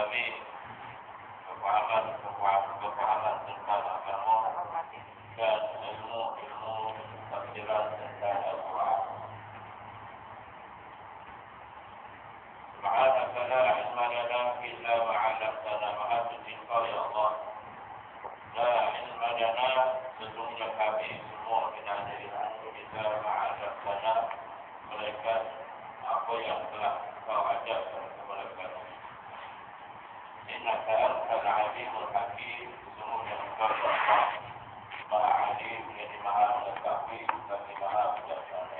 kami kepahaman tentang agama dan ilmu tafsiran tentang Al-Quran. Subhanaka la ilma lana illa ma 'allamtana, Maha Suci Engkau ya Allah. La ilma lana, sesungguhnya kami semua tidak ada ilmu illa ma 'allamtana, melainkan apa yang telah Kau ajarkan kepada kami. Innaka antal alimul hakim, sesungguhnya Engkau ya Allah Maha Alim, jadi Maha Mengetahui lagi Maha Bijaksana.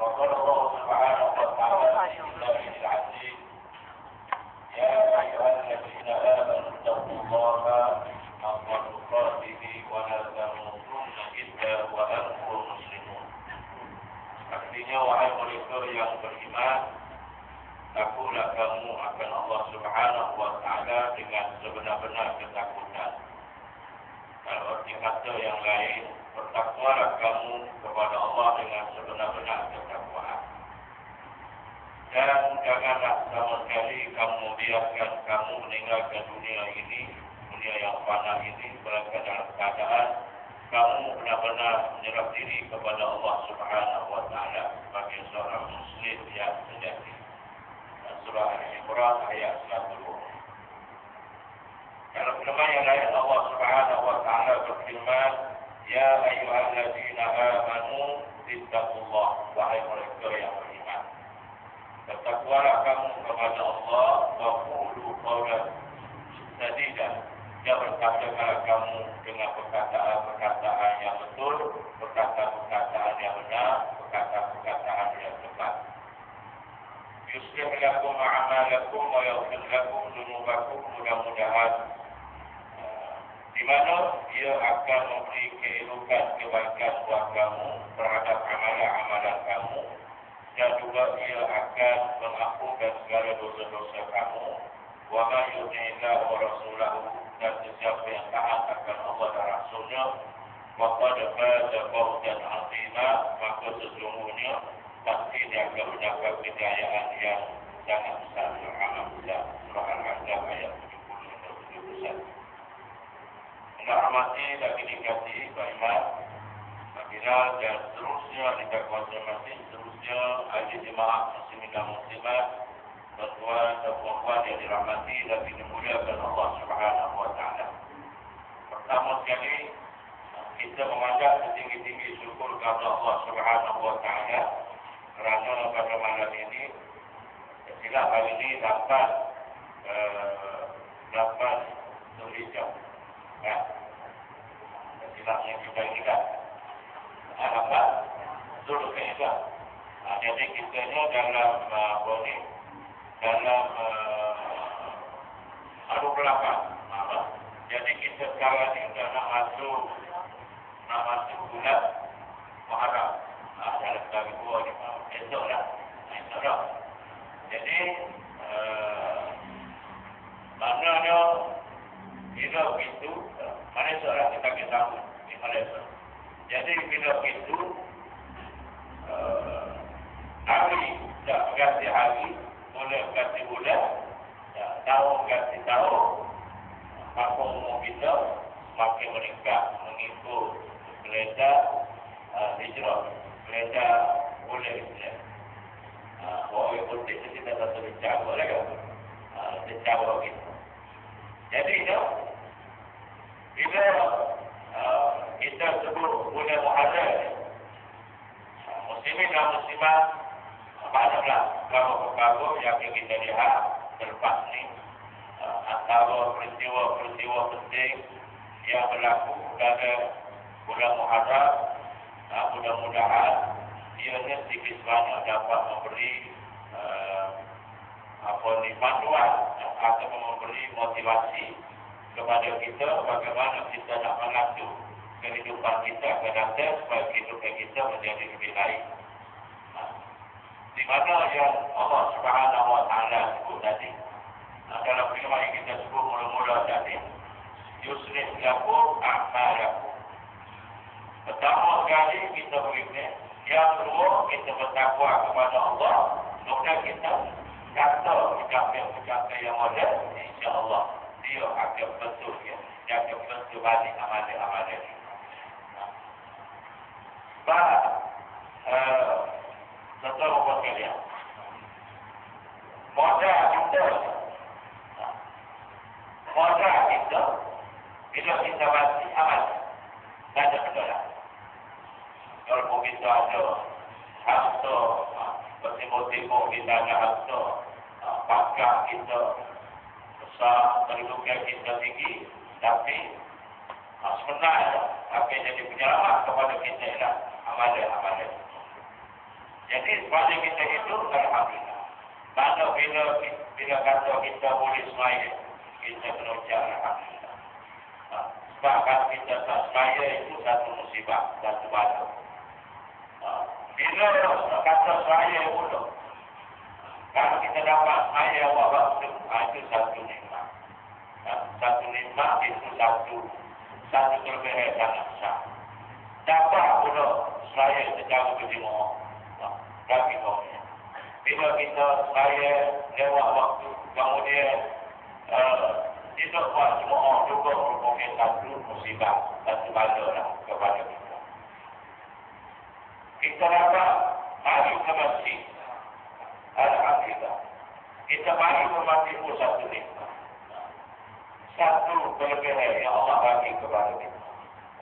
وقال الله سبحانه وتعالى في كتابه العزيز يا أيها الذين آمنوا اتقوا الله حق تقاته ولا تموتن إلا وأنتم مسلمون. Artinya, wahai mereka yang beriman, takutlah kamu akan Allah Subhanahu wa Ta'ala dengan sebenar-benar ketakutan. Kalau arti kata yang lain, bertakwalah kamu kepada Allah dengan sebenar-benar ketakwaan. Dan janganlah sama sekali kamu membiarkan kamu meninggalkan dunia ini, dunia yang fana ini, melainkan dalam keadaan kamu benar-benar menyerah diri kepada Allah Subhanahu wa Ta'ala sebagai seorang Muslim yang sejati. Surah Al-Imran ayat 120. Dalam firman yang lain, Allah Subhanahu wa Ta'ala berfirman, Ya ayyuhalladzina amanu ittaqullah, wahai mereka yang beriman, bertakwalah kamu kepada Allah, wa qulu qawlan sadida, dan berkatakanlah kamu dengan perkataan-perkataan yang betul, perkataan-perkataan yang benar, perkataan-perkataan yang tepat. Yuslih lakum a'malakum wa yaghfir lakum dzunubakum, mudah-mudahan di mana ia akan memberi keelokan kebaikan buat kamu terhadap amalan-amalan kamu, dan juga ia akan mengampunkan segala dosa-dosa kamu. Wa man yuti'illah wa rasulahu, dan sesiapa yang taat akan Allah dan Rasulnya, faqad faza fawzan 'azima, maka sesungguhnya pasti dia akan mendapat kejayaan yang sangat besar. Alhamdulillah. Surah Al-Ahzab ayat 70-71. Rahmati lagi dikasihi beriman, bila dan seterusnya kita konfirmasi, seterusnya ahli jemaah muslimin dan muslimat, tuan dan puan yang dirahmati dan dimuliakan Allah Subhanahu wa Ta'ala. Pertama sekali, kita mengajak setinggi-tinggi syukur kepada Allah Subhanahu wa Ta'ala kerana pada malam ini, silap hari ini dapat Zulhijjah. Silapnya kita ini kan dapat Zulhijjah. Jadi kita ni dalam dalam 28. Jadi kita sekarang ni dah nak masuk bulan Muharram. Dalam tahun 2 ni esok dah. Jadi maknanya bila itu Malaysia lah kita tahu di Malaysia. Jadi bila itu hari dah ganti hari, boleh ganti bulan, tahun ganti tahun, maka umur kita semakin meningkat mengikut kalender hijrah, kalender boleh Islam. Orang politik itu kita tak boleh cabar lagi, cabar gitu. Jadi bila kita sebut bulan Muharram, muslimin dan muslimat banyaklah perkara yang kita lihat selepas ni, antara peristiwa-peristiwa penting yang berlaku pada bulan Muharram. Mudah-mudahan ianya sedikit banyak dapat memberi panduan atau memberi motivasi kepada kita bagaimana kita nak mengatur kehidupan kita akan datang supaya kehidupan kita menjadi lebih baik. Di mana yang Allah Subhanahu wa Ta'ala sebut tadi, dalam firman yang kita sebut mula-mula tadi, yuslih lakum a'malakum. Pertama kali kita beriman, yang kedua kita bertakwa kepada Allah, Kemudian kita kata ucapan yang modern, insya-Allah dia akan betul ya. Dia akan betul balik amalan-amalan. Baik. Setelah buat kalian. Modal kita bila kita mati amal. Tak ada kendala. Kalau kita ada harta, bertemu-temu kita ada harta, pakar kita besar, kedudukan kita tinggi, tapi sebenarnya apa yang jadi penyelamat kepada kita ialah amalan-amalan. Jadi sepanjang kita hidup, alhamdulillah. Mana bila kata kita boleh semaya, kita kena ucap alhamdulillah. Sebab kalau kita tak semaya itu satu musibah, satu bala. Bila kata semaya pula, kalau kita dapat semaya awal waktu, itu satu nikmat. Satu nikmat itu satu kelebihan sangat besar. Dapat pula semaya secara berjemaah. Kami boleh. Bila kita semaya lewat waktu, kemudian tidak buat jemaah juga merupakan satu musibah, satu bala lah kepada kita. Kita dapat mari ke masjid. Alhamdulillah. Kita mari ke masjid pun satu nikmat. Satu kelebihan yang Allah bagi kepada kita.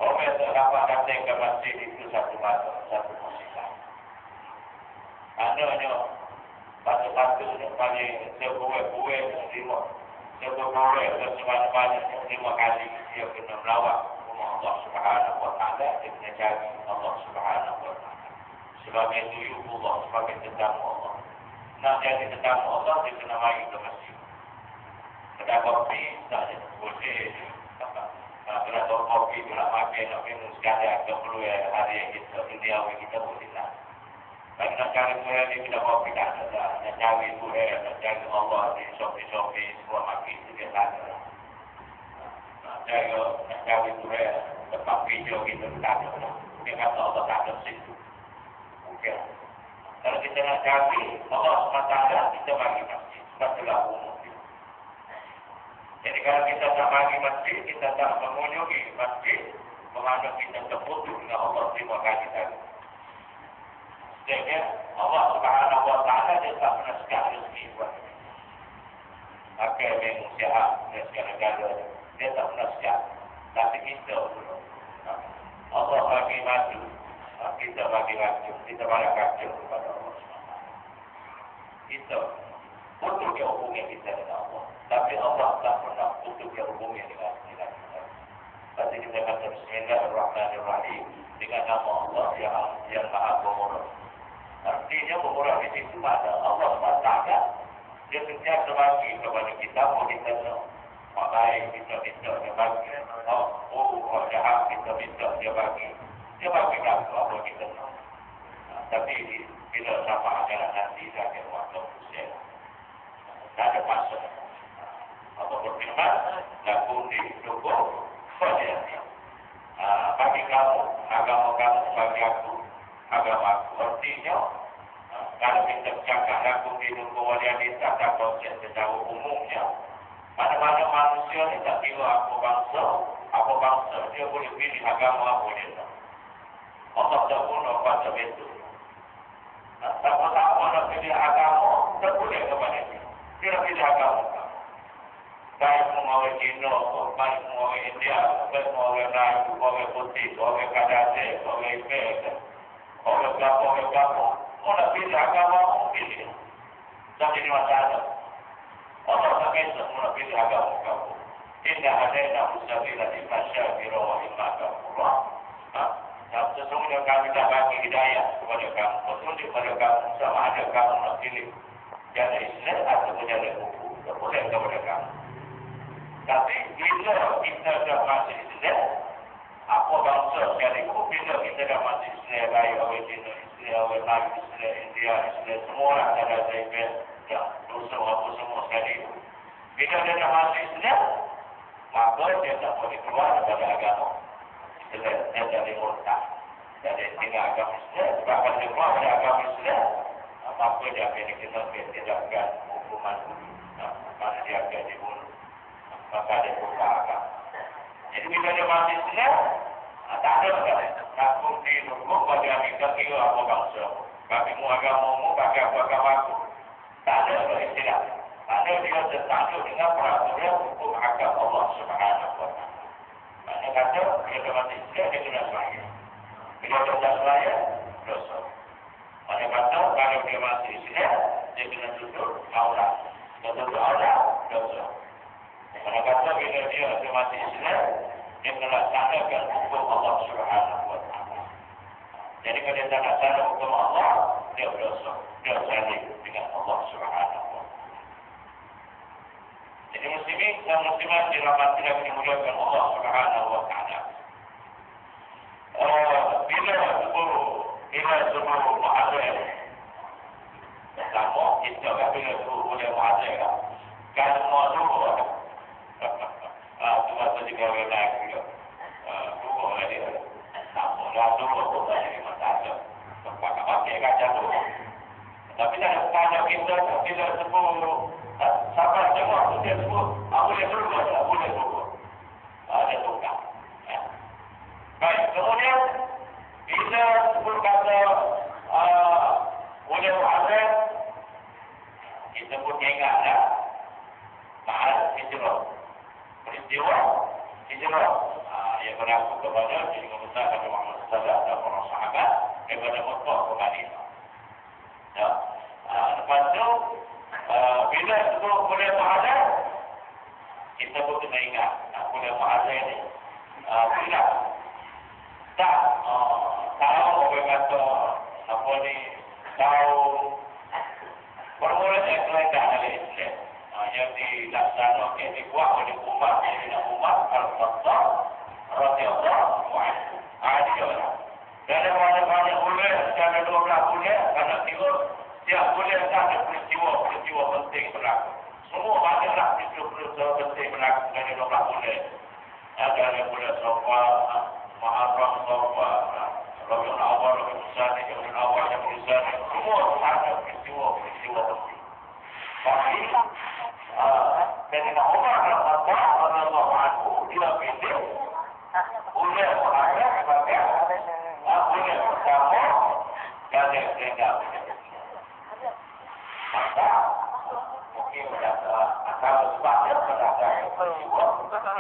Orang yang tak dapat datang ke masjid itu satu bala, satu musibah. Adanya satu-satunya paling sebuah-buah muslimah. Sebuah-buah sebanyak-banyak muslimah kali dia kena melawat rumah Allah Subhanahu wa ta'ala, dia kena cari Allah Subhanahu wa ta'ala. Sebagai tuyuk Allah, sebagai tetamu Allah. Nak jadi tetamu Allah, dia kena mari ke masjid. Kedai kopi, tak ada. Boleh. Kedai kopi, nak makan, nak minum sekadar, tak perlu hari yang kita, India kita boleh lah. Kalau nak cari Tuhan ni, kita kopi tak ada. Nak cari Tuhan, nak cari Allah di Shopee, semua makin juga tak ada. Nak cari Tuhan, tempat video kita tak ada. Dia kata Allah tak ada situ. Okey. Kalau kita nak cari Allah SWT, kita bagi masjid. Sebab itulah umum. Jadi kalau kita tak bagi masjid, kita tak mengunjungi masjid, bermakna kita terputus dengan Allah. Terima kasih tadi. Jadi Allah Subhanahu wa ta'ala dia tak pernah sekat rezeki buat kita. Maka manusia dia segala-gala dia tak pernah sekat. Tapi kita pula. Allah bagi maju. Kita bagi maju. Kita bagi kacau kepada Allah SWT. Kita putus hubungan kita dengan Allah. Tapi Allah tak pernah putus hubungan dengan kita. Pasti kita kata Bismillahirrahmanirrahim. Dengan nama Allah yang maha pemurah. Artinya pemurah di situ ada Allah SWT. Dia sentiasa bagi kepada kita, mau kita baik, kita minta dia bagi. Kalau jahat, kita minta dia bagi. Dia bagi tak apa kita nak. Tapi bila sama ajaran nanti, dia akan waktu usia. Tak ada masa. Apa berfirman, lakum dinukum khadiati. Bagi kamu, agama kamu, bagi aku, agama aku. Artinya, kalau kita cakap lakum dinukum khadiati, tak ada konsep secara umumnya. Mana-mana manusia ni tak kira apa bangsa, dia boleh pilih agama apa dia nak. Allah tak guna pada itu. Siapa-siapa nak pilih agama, tak boleh kepada dia. Dia pilih agama. Baik orang Cina, baik orang India, baik orang Melayu, orang Putih, orang Kadazan, orang Ibek, orang Kelapa. Orang nak pilih agama, orang pilih. Tak jadi masalah. Allah tak kisah orang nak pilih agama kamu. Inna alaina musabila imma syakira wa imma kafura. Sesungguhnya kami tak bagi hidayah kepada kamu. Petunjuk kepada kamu sama ada kamu nak pilih jalan Islam atau jalan hukum. Tak boleh kepada kamu. Tapi bila kita dah masuk Islam, apa bangsa sekalipun bila kita dah masuk Islam, baik orang Cina, Islam, orang Melayu, Islam, India, Islam, semua orang ada Zaibet, dosa apa semua sekalipun. Bila dia dah masuk Islam, maka dia tak boleh keluar daripada agama Islam. Dia jadi murtad. Jadi tinggal agama Islam. Sebab kalau dia keluar dari agama Islam, Apa dia akan kita tindakan hukuman mana dia akan dibunuh, maka dia buka agama. Jadi bila dia mati Islam, tak ada kan? Takut dihukum bagi kita kira apa bangsa. Bagi mu agamamu, bagi aku agamaku. Tak ada istilah. Tak ada dia tertakluk dengan peraturan hukum agama Allah Subhanahu Wa Taala. Maknanya kata bila dia mati Islam dia kena selaya. Bila dia tak selaya, dosa. Maknanya kata kalau dia mati Islam dia kena duduk aurat. Kalau duduk aurat, dosa. Maknanya kata bila dia mati Islam dia kena laksanakan hukum Allah Subhanahu Wa Taala. Jadi kalau dia tak laksanakan hukum Allah, dia berdosa. Dia saling dengan Allah Subhanahu Wa Taala. Jadi muslimin dan muslimat dirahmati dan dimuliakan Allah Subhanahu Wa Taala. Bila sebuah muhadar, pertama kita bila boleh muhadar, kalau semua dulu. Cuma juga orang naik juga. Dua orang dia. Tak boleh dua pun tak jadi masalah. Tempat pakai kaca tu. Tapi tak ada kita bila sebut sahabat semua tu dia sebut boleh berubah, tak boleh berubah. Dia tukar. Baik, kemudian bila sebut kata boleh muhadar, kita pun ingatlah mahal hijrah. Peristiwa hijrah yang berlaku kepada Nabi Muhammad SAW dan para sahabat daripada Mekah ke Madinah. Lepas tu bila itu boleh muhadar, kita pun kena ingat boleh muhadar ni bila tak tahu orang kata apa ni tahu permulaan kerajaan dalam Islam yang dilaksanakan dibuat oleh Umar Al-Khattab radhiyallahu anhu. Ada dalam banyak bulan, dalam 12 bulan, kalau tiap bulan ada peristiwa penting berlaku. Semua banyaklah peristiwa penting berlaku dalam 12 bulan. Dalam bulan Syawal, Muharram, Syawal, Rabiul Awal, Rabiul Tsani, Rabiul Awal, Rabiul Tsani, semua ada peristiwa penting. Tapi Sayyidina Umar Al-Khattab radhiyallahu anhu dia pilih oleh Muhammad sebagai oleh pertama dari negara. Maka mungkin kalau sebabnya berada peristiwa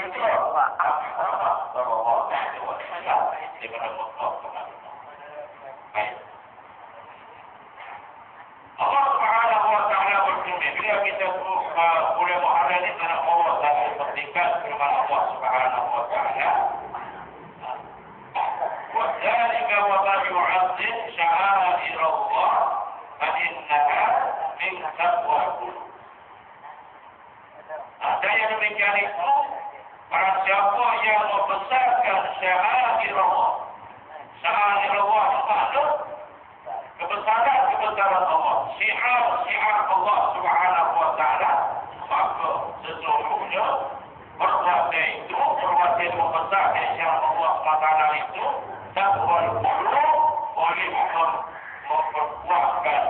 itu sallallahu alaihi wasallam di mana Mekah kemarin. Baik. Allah Subhanahu Wa Taala berfirman, bila kita boleh muhadar ini kerana Allah telah mempertingkat firman Allah Subhanahu Wa Taala. وَذَلِكَ وَمَنْ يُعَظِّمْ شَعَائِرَ اللَّهِ فَإِنَّهَا مِنْ تَقْوَى الْقُلُوبِ. Dan demikian itu, para siapa yang membesarkan sya'air Allah. Sya'air Allah itu kebesaran Allah, syiar Allah Subhanahu Wa Taala, maka sesungguhnya perbuatan itu, perbuatan membesarkan syiar Allah SWT itu dapat boleh memperkuatkan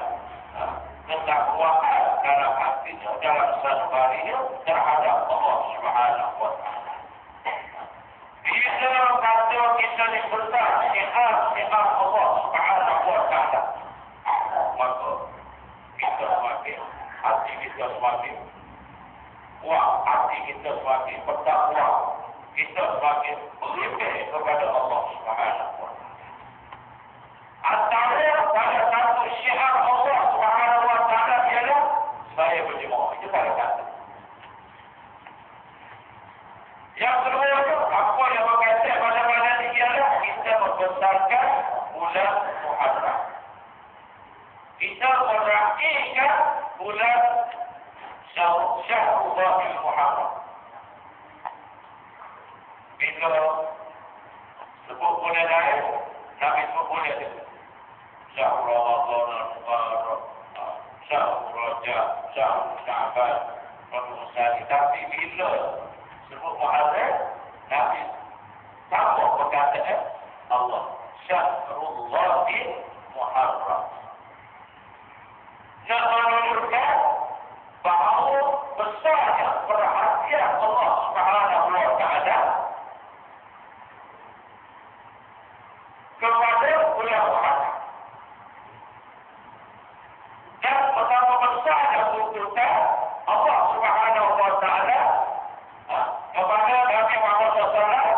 ketakwaan dalam hatinya, dalam sanubarinya terhadap Allah Subhanahu Wa Taala. Bila kata kita dibesar syiar Allah Subhanahu Wa Taala, maka kita semakin hati kita semakin kuat, hati kita semakin bertakwa, kita semakin berlebih kepada Allah Subhanahu Wa Taala. Antara pada satu syiar Allah Subhanahu Wa Taala ialah saya berjemaah. Itu pada satu. Yang kedua itu apa yang berkaitan pada badan ini ialah kita membesarkan bulan Muharram. Kita meraihkan bulan Syahrullah Muharram. Bila sebut bulan lain, Nabi sebut bulan itu. Syahrul Ramadan Al-Muharram, Syahrul Rajab, Syahrul Sya'ban, Rabiul Tsani. Tapi bila sebut Muharram, Nabi tambah perkataan Allah. Syahrullah Muharram. nak menunjukkan bahawa besarnya perhatian Allah Subhanahu wa taala kepada bulan Muharram. Dan betapa besarnya tuntutan Allah Subhanahu wa taala kepada Nabi Muhammad SAW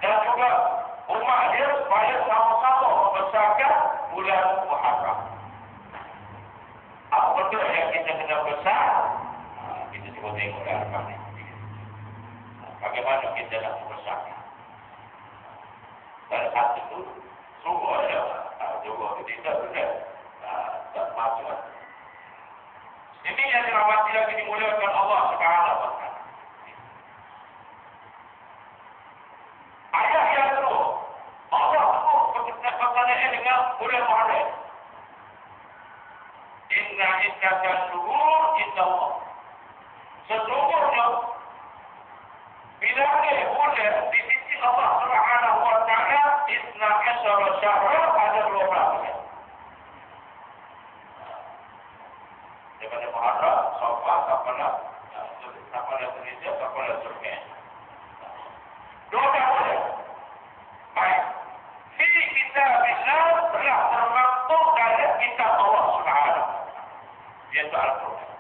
dan juga umat dia supaya sama-sama membesarkan bulan Muharram. Apa betul yang kita kena besar? Kita cuba tengok dalam ini. Bagaimana kita nak membesarkan? Pada saat itu, semua ada. Juga kita sudah tak masuk. Ini yang dirahmati lagi dimuliakan Allah Subhanahu wa taala. Ayat yang kedua, Allah berkata dengan bulan Muharram. Inna iddatan syuhur indallah. Sesungguhnya bilangan bulan di sisi Allah Subhanahu wa taala 12 syahr ada 12 bulan. Daripada Muharram, Safar, Safar Indonesia, Safar Turki. 12 bulan. Baik. Fi kitabillah telah termaktub dalam kitab Allah Subhanahu yaitu Al-Quran.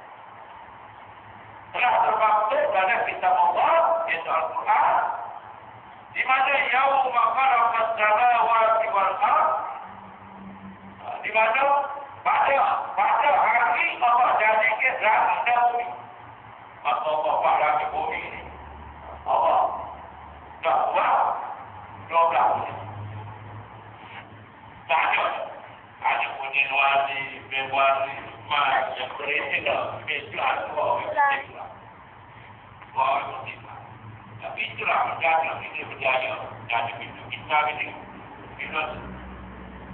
Telah termaktub dalam kitab Allah yaitu Al-Quran, di mana yauma khalaqas samawati wal ardh, di mana pada hari Allah jadikan langit dan bumi. Maka Allah buat langit bumi ini, Allah dah buat 12 bulan. Tak ada punya wali, bewali, mas, yang berisik Islam, tapi itulah menjaga kita berjaya. Dan pintu kita bila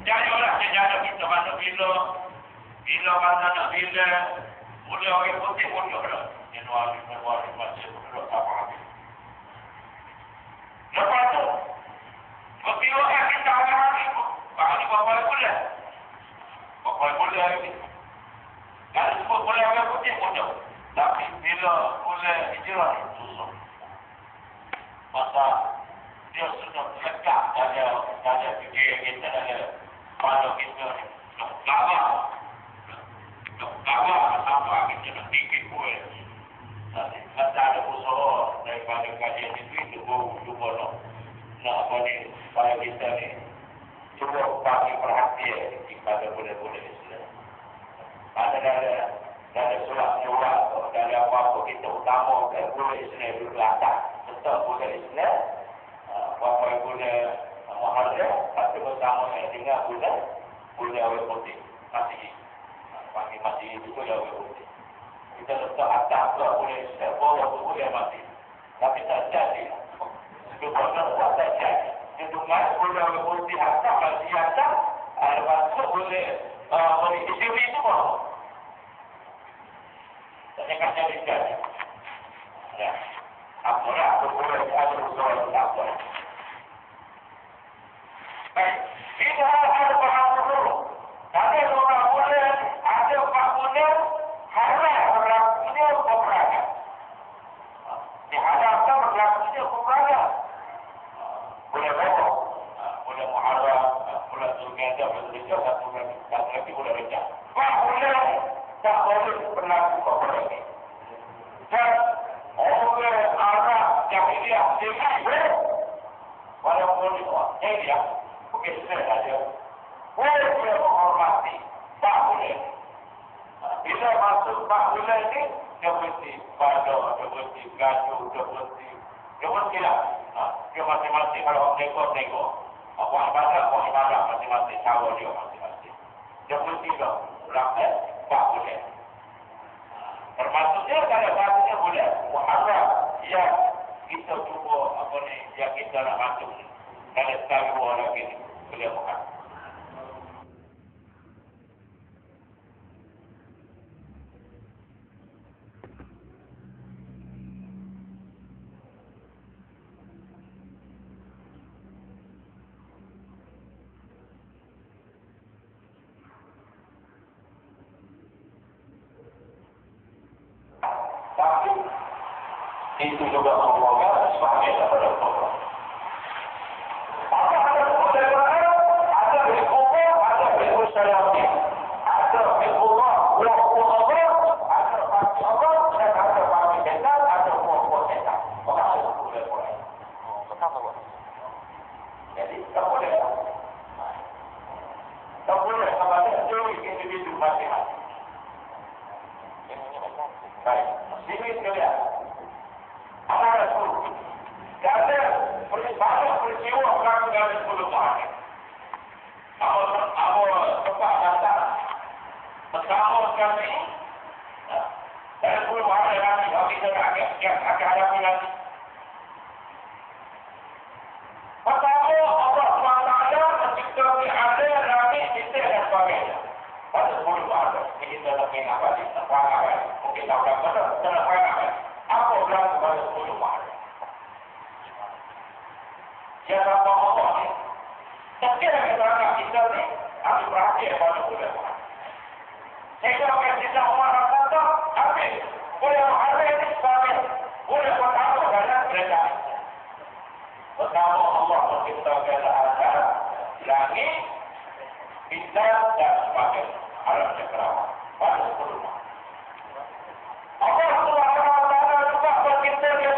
jaya lah jaga kita mana bila mana nak bila mulia orang putih mulia dah. Januari masih berdoa apa habis. Lepas tu, berpilah kita hari itu. Hari berapa bulan? Berapa bulan ini? Dan semua bulan orang putih mulia. Tapi bila bulan hijrah susah. Maka dia sudah melekat dalam fikir kita, dalam pada kita gagal sampai kita nak fikir pun. Kata ada usaha daripada kajian itu cuba nak apa ni supaya kita ni cuba bagi perhatian kepada bulan-bulan Islam. Ada surat-surat dari apa-apa kita utama ke bulan Islam dulu atas. Tetap bulan Islam, apa bulan Muharram, tapi bersama dengan bulan awal putih. Masih itu bulan awal putih. Kita letak atas ke bulan Islam, bawah tu bulan mati. Tapi tak jadi. Sebab tak jadi. Itu bulan awal putih atas, masih atas, masuk bulan Islam itu bawah. Tak akan jadi. Ya. Apalah, boleh ada usaha tak apa. Baik, ini ada bahan dulu. Ada orang bulan, ada 4 bulan, haram berlakunya peperangan. Dihadapkan berlakunya peperangan. Boleh berapa? Boleh Muharram, bulan Zulhijjah, bulan Zulhijjah, satu lagi bulan Rejab. 4 bulan tak boleh berlaku peperangan. Dan orang Arab Jahiliyah sendiri, walaupun dia bukan saja, boleh menghormati 4 bulan. Bila masuk 4 bulan ini, dia mesti pada, dia mesti gaduh, dia mesti lah. Dia masing-masing kalau tengok, buat ibadah masing-masing, cara dia masing-masing. Dia mesti lah, rakyat 4 bulan. Termasuknya pada satunya bulan Muharram yang kita cuba yang kita nak masuk pada sekali lagi bulan Muharram. Itu juga merupakan sebagai daripada Allah. Ada berikutnya, ada berikutnya, ada berikutnya, ada pasti Allah, dan ada pasti setan, ada buah-buah setan. Maka itu boleh. Betul. Jadi, tak boleh. Tak boleh kepada individu masing-masing. Baik, ini sekalian. Apa Rasul? Kerana banyak peristiwa berlaku dalam 10 tahun. Apa tempat datang pertama sekali dalam 10 hari nanti kita akan hadapi nanti. Pertama Allah SWT menciptakan ada langit, bintang dan sebagainya. Pada 10 hari kita nak ingat balik, mungkin tak akan benar, tak akan apa berlaku pada 10 hari. Siapa Allah ni? Setiap keterangan kita ni harus perhatian pada bulan Maret. Sehingga kita orang kata, habis bulan Maret ini sebagai bulan pertama dalam kereta. Pertama Allah menciptakan antara langit, bintang dan sebagainya. Alam cakrawala pada 10 Maret. Allah SWT juga menciptakan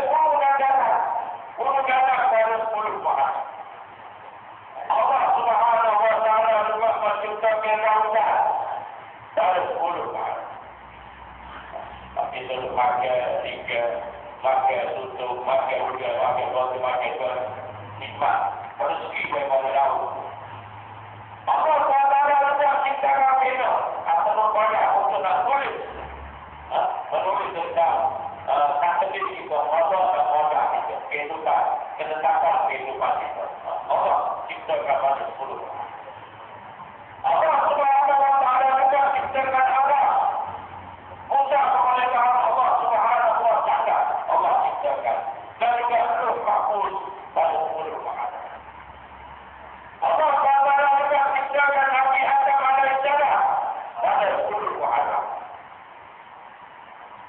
gunung negara pada 10 Maret. Allah SWT juga menciptakan lautan pada 10 Maret. Tapi itu pakai tiga, pakai tutup, pakai udara, pakai batu, pakai nikmat. Pada segi daripada laut. Allah SWT juga menciptakan bina atau membanyak untuk nak tulis. Menulis tentang strategi kita, modal dan modal kita, kehidupan, ketetapan kehidupan kita. Allah ciptakan pada 10 Maret. Allah SWT juga ciptakan Allah. Musa pemerintahan Allah SWT Allah ciptakan. Dan juga Ruh Mahfuz pada 10 Maret. Allah SWT juga ciptakan Nabi Adam AS pada 10 Maret.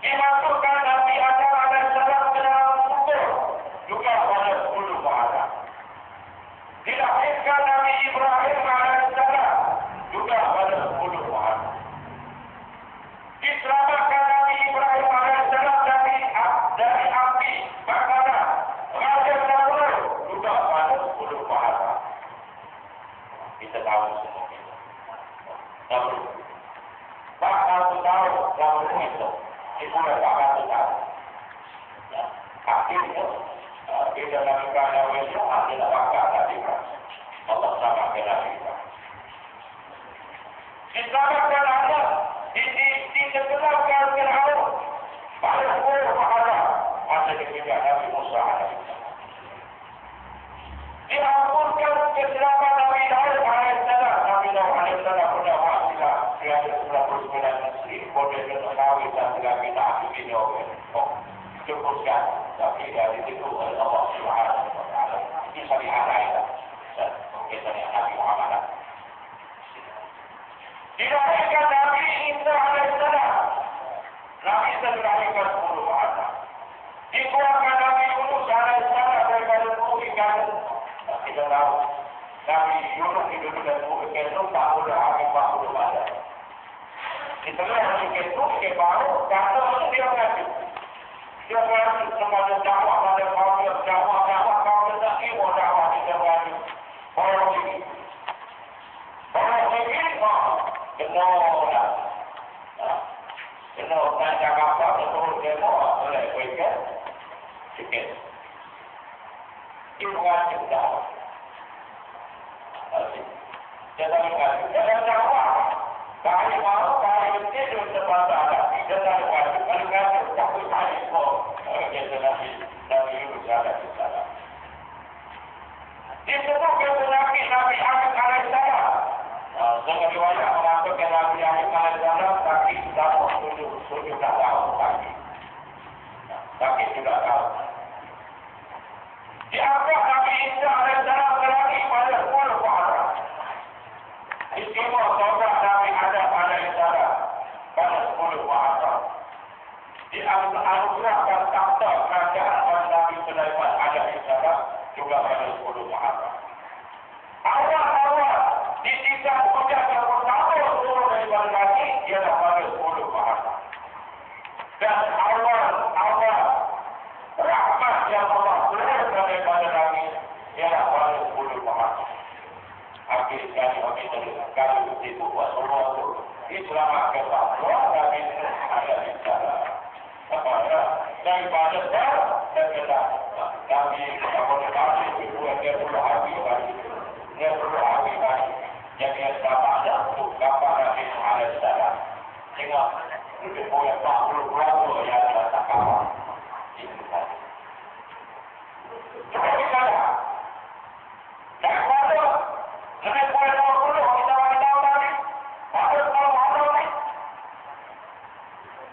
Dimasukkan Nabi Adam AS ke dalam kubur juga pada 10 Maret. Dilahirkan Nabi Ibrahim AS juga pada 10 Maret. Diselamatkan Nabi Ibrahim AS dari api bakaran Raja Namrud juga pada 10 Maret. Kita tahu semua kita. Namrud. Bakal tahu Namrud itu. Itu bakal tahu. Akhirnya kita lakukan awalnya adalah bakal tadi. Allah selamatkan Nabi Ibrahim. Diselamatkan Allah. Ditenggelamkan Fir'aun pada 10 Maret. Masa juga Nabi Musa AS. Diampunkan keselamatan Nabi Daud AS. Nabi Daud AS pada wasilah 399 Mesri. Boleh mengetahui dan lagi tak video. Cukupkan. Tapi dari itu Allah SWT. Ini syariat lain. Kita ni Nabi Muhammad. Dilahirkan Nabi Isa AS. Nabi Isa dilahirkan 10 Maret. Dikeluarkan Nabi Yunus AS daripada bumi ikan. Kita tahu Nabi Yunus hidup dengan bumi ikan tak boleh ambil 40 Maret. Kita lihat itu ke baru kata dia mengatakan dia berarti kepada dakwah pada kaum dakwah kaum tak ibu dakwah kita berarti orang ini kena tak cakap apa betul demo oleh mereka sikit ibu ngajak dakwah jangan dakwah kali mau kali itu tempat ada tidak ada kalau ngajak takut kali kok kita Nabi Yunus AS. Disebutkan Nabi Adam AS. Dengan riwayat mengatakan Nabi Adam AS tapi sudah sujud tak tahu lagi. Tapi sudah tahu. Diangkat Nabi Isa AS lagi pada 10 Maret. Istimewa sahabat Nabi Adam AS pada 10 Maret. Dianugerahkan takhta kerajaan juga pada 10 Muharram. Awal-awal ditingkat hujan yang pertama turun daripada langit ialah pada 10 Muharram. Dan awal rahmat yang Allah turun daripada langit ialah pada 10 Muharram. Akhir sekali kami terkali itu buat semua itu diselamatkan bahawa Nabi ada di sana. Daripada dan kata Nabi Muhammad itu dia perlu habis lagi. Dia perlu habis lagi. Jadi yang dapat ada untuk dapat Nabi alaihi salam. Tengok itu boleh 40 berapa yang ada tak kawan. Itu saja. Cuba kita lihat. Daripada lebih boleh 20 kita bagi tahu tadi. Pada 10 Muharram ni.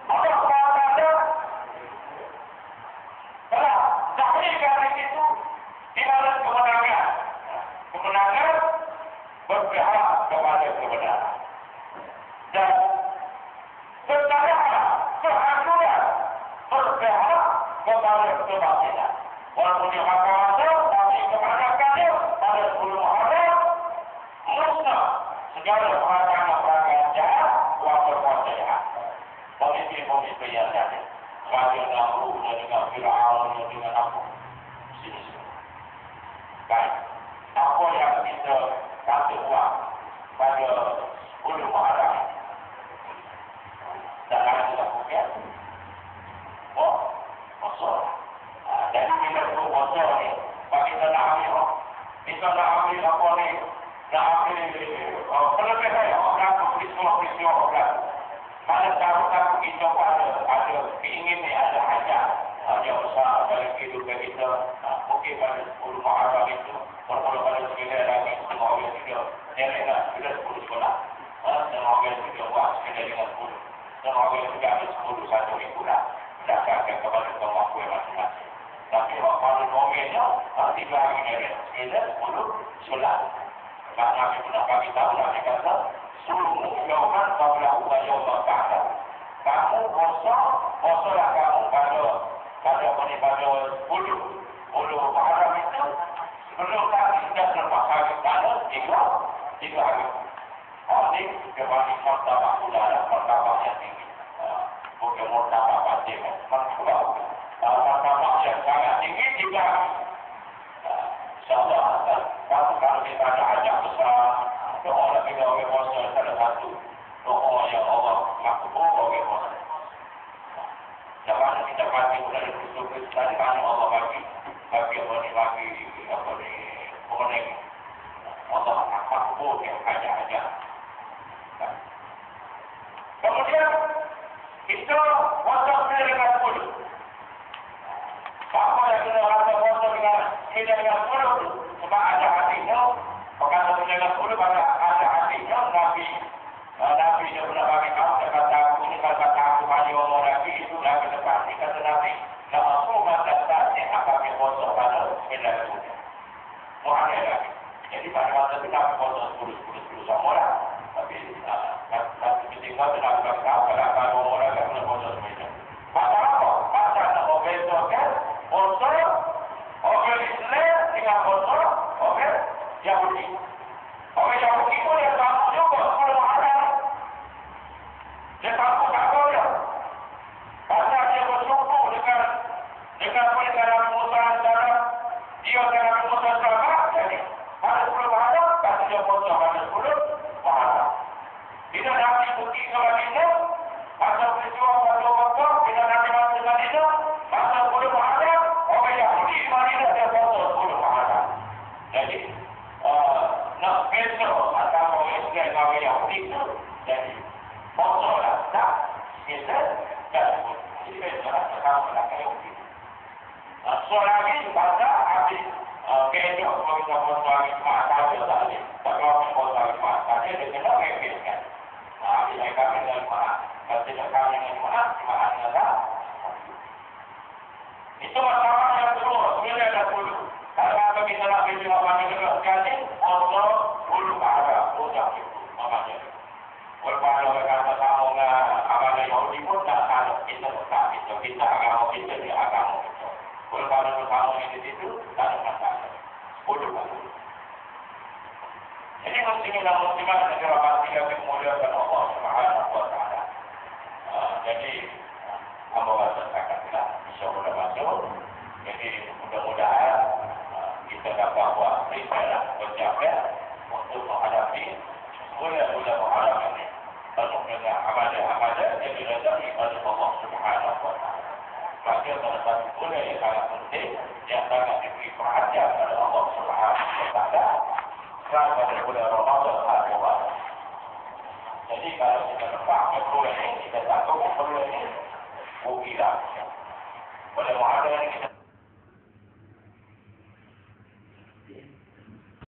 Allah SWT telah dahrikan itu di mana kemenangan. Kemenangan berpihak kepada kebenaran. Dan kehancuran berpihak kepada kebatilan. Walaupun di masa-masa tapi kemenangannya pada 10 Muharram musnah segala perangkat jahat kuasa-kuasa jahat. Pemimpin-pemimpin yang ada. Raja Namrud dengan Fir'aun dengan apa? Sini. Baik. Apa yang kita kata buat pada 10 Muharram? Dan ada lakukan. Oh, masalah. Jadi bila itu masalah ni, bagi kita nak ambil, kita nak ambil apa ni? Nak ambil kelebihan orang peristiwa-peristiwa orang. Mana tahu kita ada keinginan, ada hajat yang besar dalam kehidupan kita. Mungkin pada 10 Muharram itu, walaupun pada 9 lagi, semua orang juga jalanlah sudah 10 sekolah. Semua orang juga buat sekadar dengan 10. Semua orang juga ada 10 satu minggu lah. Berdasarkan kepada kemampuan masing-masing. Tapi pada momennya, 3 hari dari 9, 10, 11. Nabi pernah bagi tahu, Nabi kata, suluh yauman qabla yawma ba'da. Kamu kosonglah kamu pada 10 Muharram itu sebelum kami sudah terpaksa pada 3 hari. Ini kembali martabah udara, martabah yang tinggi. Bukan martabah batin, martabah yang sangat tinggi 3 hari. InsyaAllah, kalau kita ada hajat besar, doa kita oleh puasa salah satu doa yang Allah makbul oleh puasa. Jangan kita bagi bulan itu tadi banyak Allah bagi apa ni kuning. Allah makbul yang hajat. Kemudian kita puasa dengan 10. Apa yang kita rasa puasa dengan 10 sebab ada hatinya. Perkara dengan 10 pada ada hatinya Nabi dia pernah bagi tahu dia kata aku ini kata aku hanya orang Nabi itu Nabi depan dia kata Nabi nama aku mata saatnya akan berpuasa pada 9 Muharram lagi. Jadi pada masa itu Nabi puasa 10 sama lah. Tapi ketika itu Nabi bagi tahu kalau orang yang pernah puasa 9. Pasal apa? Pasal nak membezakan puasa orang Islam dengan puasa orang Yahudi. Orang Yahudi pun dia tahu juga 10 Muharram. Dia tahu tak tahu dia. Pasal dia bersumpu dengan perkara Musa antara dia dengan Musa sama. Jadi pada 10 Muharram kata dia puasa pada 10 Muharram. Bila Nabi pergi ke Madinah, pasal peristiwa pada Mekah, bila Nabi masuk Madinah, pasal 10 Muharram, orang Yahudi di Madinah dia puasa 10 Muharram. Jadi nak besok atau orang Islam dengan orang Yahudi itu jadi puasa lah. Tak? Kita tak sebut. Jadi besok lah sama lah kayak Yahudi. So lagi pasal habis kehidupan kalau kita puasa hari Jumaat saja tadi. Tak kalau kita puasa hari Jumaat saja, dia kena mengepeskan. Habis saya kami dengan Jumaat. Kalau tidak kami dengan Jumaat dengan tak. Itu masalah yang kedua. Sebenarnya ada 10. Kalau kita nak beli apa negara sekali, Allah dulu ada produk itu, namanya. Walaupun orang kata sama dengan agama Yahudi pun tak ada, kita agama kita di agama kita. Walaupun ada sama di situ, tak ada masalah. muslimin dan muslimat yang dirahmati dan dimuliakan Allah Subhanahu wa taala. Jadi hamba wasakanlah insyaallah masuk. Jadi mudah-mudahan kita dapat buat risalah berjaya untuk menghadapi bulan-bulan Muharram ini. Penuh dengan amalan-amalan yang diridai oleh Allah Subhanahu wa taala. Maka pada satu bulan yang sangat penting yang sangat diberi perhatian oleh Allah Subhanahu wa taala. Pada bulan Ramadan adalah. Jadi kalau kita lepas ke bulan ini, kita takut bulan ini, bukilah. Pada Muharram ini kita